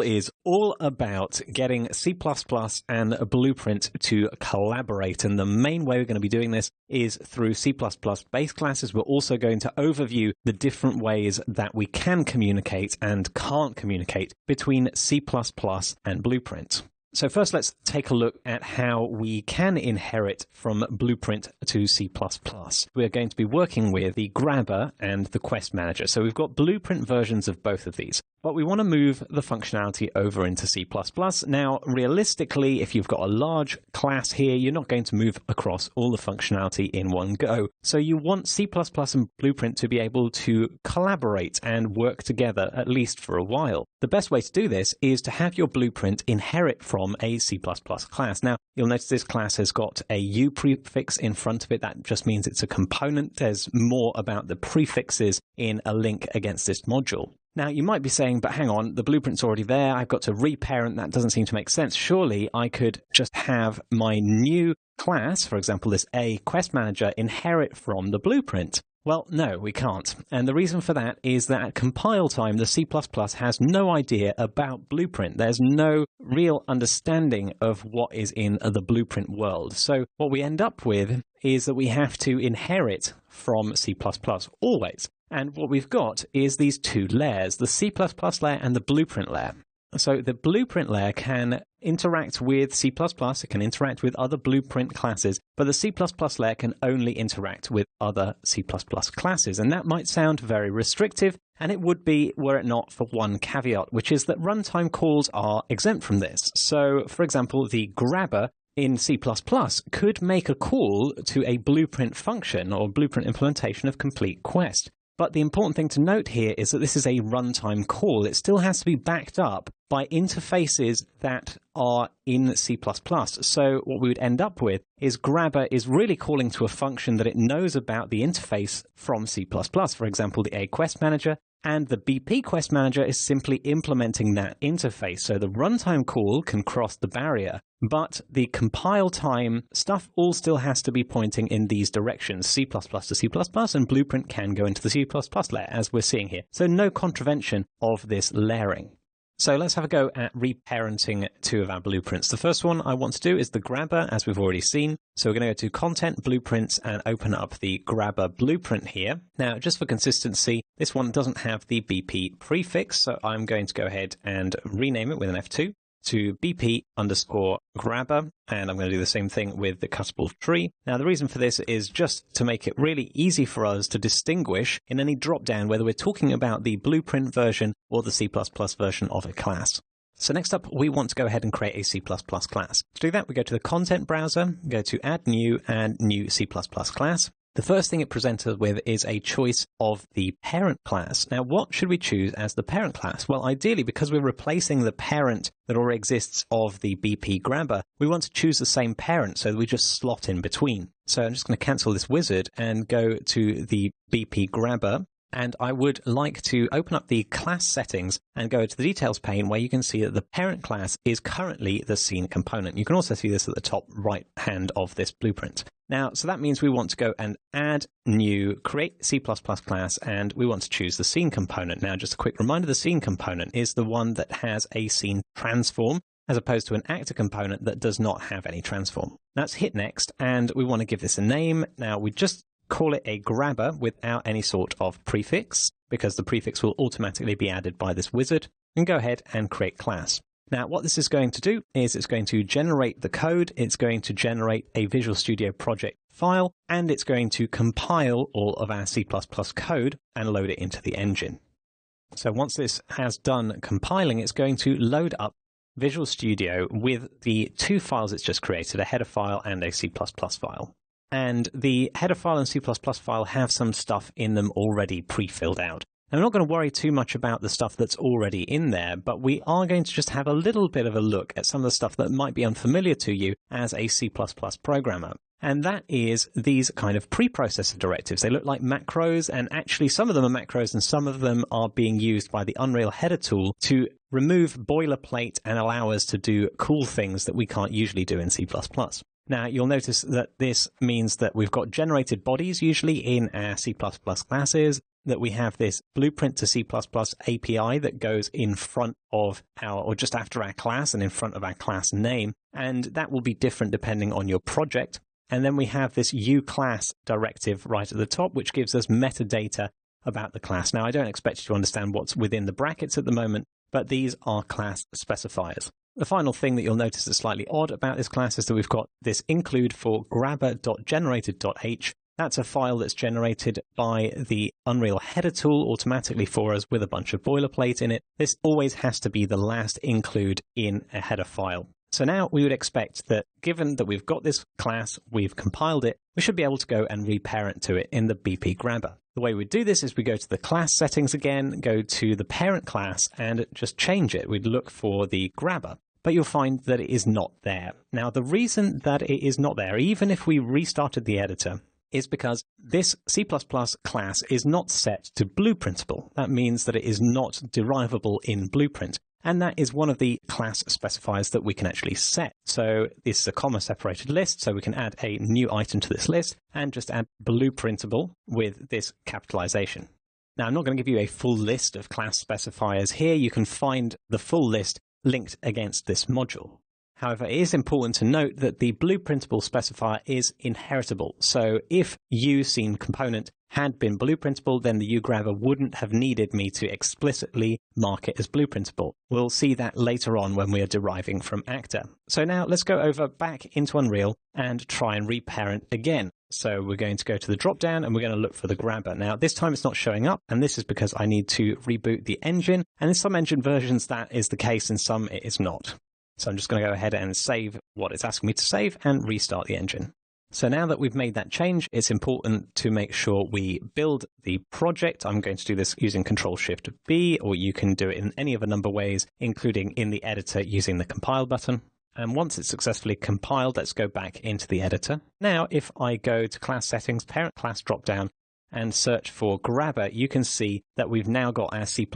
is all about getting C++ and Blueprint to collaborate. And the main way we're going to be doing this is through C++ base classes. We're also going to overview the different ways that we can communicate and can't communicate between C++ and Blueprint. So first, let's take a look at how we can inherit from Blueprint to C++. We're going to be working with the Grabber and the Quest Manager. So we've got Blueprint versions of both of these, but we want to move the functionality over into C++. Now, realistically, if you've got a large class here, you're not going to move across all the functionality in one go. So you want C++ and Blueprint to be able to collaborate and work together, at least for a while. The best way to do this is to have your Blueprint inherit from a C++ class. Now, you'll notice this class has got a U prefix in front of it. That just means it's a component. There's more about the prefixes in a link against this module. Now, you might be saying, but hang on, the Blueprint's already there. I've got to reparent. That doesn't seem to make sense. Surely I could just have my new class, for example, this A Quest Manager, inherit from the Blueprint. Well, no, we can't. And the reason for that is that at compile time, the C++ has no idea about Blueprint. There's no real understanding of what is in the Blueprint world. So what we end up with is that we have to inherit from C++ always. And what we've got is these two layers, the C++ layer and the Blueprint layer. So the Blueprint layer can interact with C++, it can interact with other Blueprint classes, but the C++ layer can only interact with other C++ classes. And that might sound very restrictive, and it would be were it not for one caveat, which is that runtime calls are exempt from this. So, for example, the Grabber in C++ could make a call to a Blueprint function or Blueprint implementation of complete Quest. But the important thing to note here is that this is a runtime call. It still has to be backed up by interfaces that are in C++. So what we would end up with is Grabber is really calling to a function that it knows about the interface from C++. For example, the A Quest Manager, and the BP Quest Manager is simply implementing that interface. So the runtime call can cross the barrier, but the compile time stuff all still has to be pointing in these directions, C++ to C++, and Blueprint can go into the C++ layer, as we're seeing here. So no contravention of this layering. So let's have a go at reparenting two of our blueprints. The first one I want to do is the Grabber, as we've already seen. So we're going to go to Content, Blueprints, and open up the Grabber blueprint here. Now, just for consistency, this one doesn't have the BP prefix, so I'm going to go ahead and rename it with an F2 to BP_Grabber, and I'm going to do the same thing with the cuttable tree. Now, the reason for this is just to make it really easy for us to distinguish in any drop-down whether we're talking about the Blueprint version or the C++ version of a class. So next up, we want to go ahead and create a C++ class. To do that, we go to the Content browser, go to Add New and New C++ class. The first thing it presents us with is a choice of the parent class. Now, what should we choose as the parent class? Well, ideally, because we're replacing the parent that already exists of the BP Grabber, we want to choose the same parent so that we just slot in between. So I'm just going to cancel this wizard and go to the BP Grabber. And I would like to open up the class settings and go to the details pane where you can see that the parent class is currently the scene component. You can also see this at the top right hand of this blueprint. Now, so that means we want to go and add new, create C++ class, and we want to choose the scene component. Now, just a quick reminder, the scene component is the one that has a scene transform, as opposed to an actor component that does not have any transform. Let's hit next, and we want to give this a name. Now, we just call it a Grabber without any sort of prefix, because the prefix will automatically be added by this wizard, and go ahead and create class. Now, what this is going to do is it's going to generate the code, it's going to generate a Visual Studio project file, and it's going to compile all of our C++ code and load it into the engine. So once this has done compiling, it's going to load up Visual Studio with the two files it's just created, a header file and a C++ file. And the header file and C++ file have some stuff in them already pre-filled out. Now, I'm not going to worry too much about the stuff that's already in there, but we are going to just have a little bit of a look at some of the stuff that might be unfamiliar to you as a C++ programmer. And that is these kind of preprocessor directives. They look like macros, and actually some of them are macros and some of them are being used by the Unreal Header tool to remove boilerplate and allow us to do cool things that we can't usually do in C++. Now, you'll notice that this means that we've got generated bodies usually in our C++ classes. that we have this Blueprint to C++ API that goes in front of or just after our class and in front of our class name, and that will be different depending on your project. And then we have this uClass directive right at the top, which gives us metadata about the class. Now, I don't expect you to understand what's within the brackets at the moment, but these are class specifiers. The final thing that you'll notice is slightly odd about this class is that we've got this include for grabber.generated.h. That's a file that's generated by the Unreal header tool automatically for us with a bunch of boilerplate in it. This always has to be the last include in a header file. So now we would expect that given that we've got this class, we've compiled it, we should be able to go and reparent to it in the BP Grabber. The way we do this is we go to the class settings again, go to the parent class and just change it. We'd look for the Grabber, but you'll find that it is not there. Now, the reason that it is not there, even if we restarted the editor, is because this C++ class is not set to Blueprintable. That means that it is not derivable in Blueprint. And that is one of the class specifiers that we can actually set. So this is a comma-separated list, so we can add a new item to this list and just add Blueprintable with this capitalization. Now, I'm not going to give you a full list of class specifiers here. You can find the full list linked against this module. However, it is important to note that the Blueprintable specifier is inheritable. So if uSceneComponent had been Blueprintable, then the uGrabber wouldn't have needed me to explicitly mark it as Blueprintable. We'll see that later on when we are deriving from Actor. So now let's go over back into Unreal and try and reparent again. So we're going to go to the drop-down and we're going to look for the Grabber. Now, this time it's not showing up, and this is because I need to reboot the engine. And in some engine versions, that is the case, in some it is not. So I'm just going to go ahead and save what it's asking me to save and restart the engine. So now that we've made that change, it's important to make sure we build the project. I'm going to do this using Control-Shift-B, or you can do it in any of a number of ways, including in the editor using the compile button. And once it's successfully compiled, let's go back into the editor. Now, if I go to class settings, parent class dropdown, and search for Grabber, you can see that we've now got our C++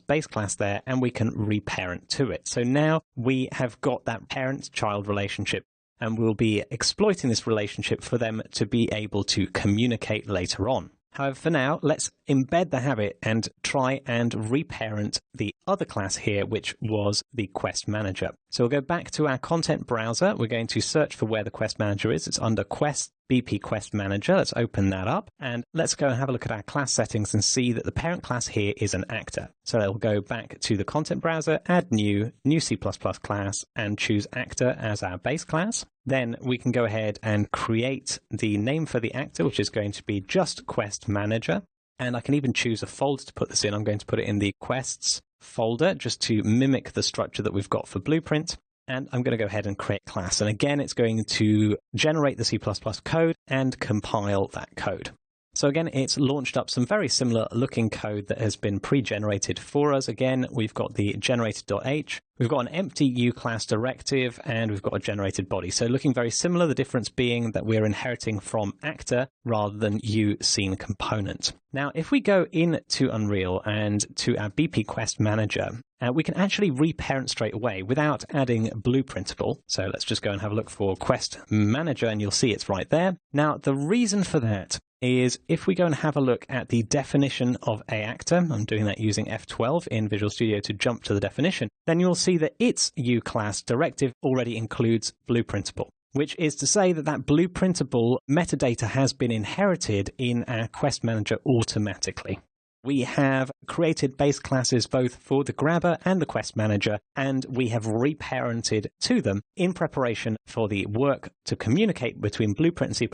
base class there, and we can reparent to it. So now we have got that parent-child relationship, and we'll be exploiting this relationship for them to be able to communicate later on. However, for now, let's embed the habit and try and reparent the other class here, which was the Quest Manager. So we'll go back to our content browser. We're going to search for where the Quest Manager is. It's under Quest, BP Quest Manager. Let's open that up and let's go and have a look at our class settings and see that the parent class here is an actor. So we'll go back to the content browser, add new C++ class, and choose actor as our base class. Then we can go ahead and create the name for the actor, which is going to be just Quest Manager. And I can even choose a folder to put this in. I'm going to put it in the quests folder just to mimic the structure that we've got for Blueprint. And I'm going to go ahead and create class. And again, it's going to generate the C++ code and compile that code. So again, it's launched up some very similar looking code that has been pre-generated for us. Again, we've got the generated.h, we've got an empty uClass directive, and we've got a generated body. So looking very similar, the difference being that we're inheriting from actor rather than uSceneComponent. Now, if we go into Unreal and to our BP Quest Manager, we can actually reparent straight away without adding Blueprintable. So let's just go and have a look for Quest Manager, and you'll see it's right there. Now, the reason for that is if we go and have a look at the definition of a actor, I'm doing that using F12 in Visual Studio to jump to the definition, then you'll see that its uClass directive already includes Blueprintable, which is to say that that Blueprintable metadata has been inherited in our Quest Manager automatically. We have created base classes both for the Grabber and the Quest Manager, and we have reparented to them in preparation for the work to communicate between Blueprint and C++